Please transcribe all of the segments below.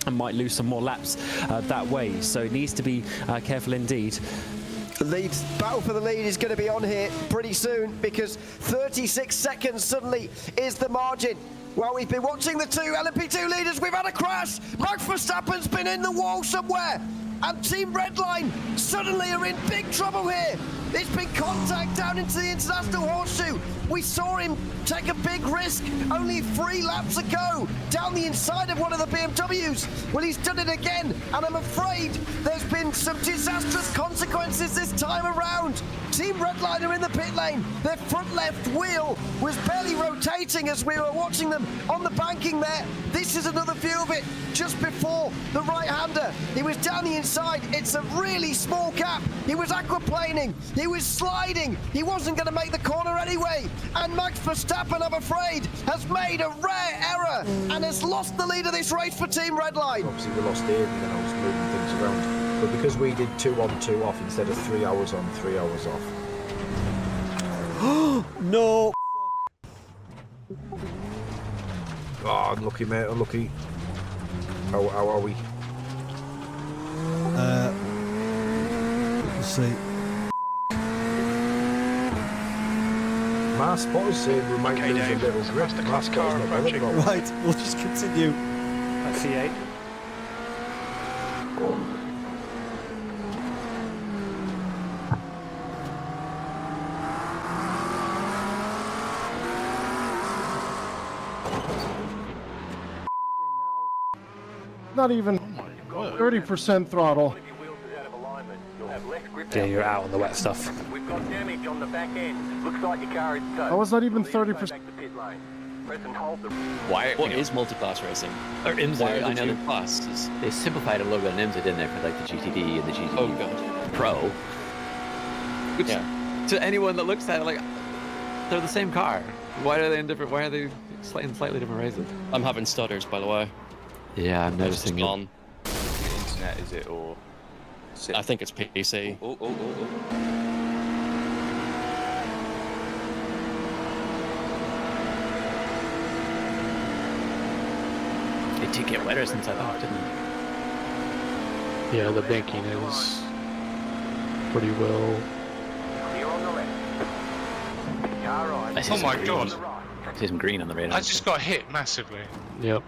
and might lose some more laps that way. So it needs to be careful indeed. The battle for the lead is going to be on here pretty soon, because 36 seconds suddenly is the margin. Well, we've been watching the two LMP2 leaders. We've had a crash. Max Verstappen's been in the wall somewhere. And Team Redline suddenly are in big trouble here. It's been contact down into the International Horseshoe. We saw him take a big risk only 3 laps ago down the inside of one of the BMWs. Well, he's done it again, and I'm afraid there's been some disastrous consequences this time around. Team Redline are in the pit lane. Their front left wheel was barely rotating as we were watching them on the banking there. This is another view of it just before the right-hander. He was down the inside. It's a really small gap. He was aquaplaning. He was sliding. He wasn't going to make the corner anyway. And Max Verstappen, I'm afraid, has made a rare error and has lost the lead of this race for Team Redline. Obviously, we lost Dave, and then I was moving things around. But because we did 2 on 2 off instead of 3 hours on, 3 hours off. No. Oh, unlucky, mate, unlucky. How are we? Let's see. My spotter's saying we might lose a little grip. My spotter's not bothered about that. Right, we'll just continue. That's C8. Not even 30% throttle. Yeah, you're out on the wet stuff. We've got damage on the back end. Looks like your car is I was not even 30%. What is multi-class racing? Or IMSA, I know the classes. They simplified a little bit in IMSA, didn't they, for like the GTD and the GTD Pro. Which, to anyone that looks at it, like, they're the same car. Why are they in different? Why are they in slightly different races? I'm having stutters, by the way. Yeah, I'm noticing it. On. Internet, is it, or? I think it's PC. It did get wetter since I left, didn't it? Yeah, the banking is pretty well. Oh my god! I see some green on the radar. I just got hit massively. Yep.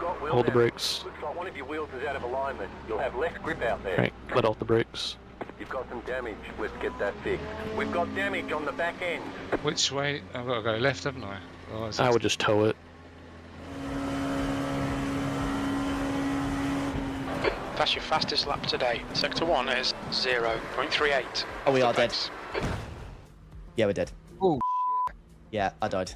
Hold the brakes. Looks like one of your wheels is out of alignment. You'll have less grip out there. Right, let off the brakes. You've got some damage. Let's get that fixed. We've got damage on the back end. Which way? I've got to go left, haven't I? Oh, I would just tow it. That's your fastest lap today. Sector 1 is 0.38. Oh, we are dead. Yeah, we're dead. Oh, yeah, I died.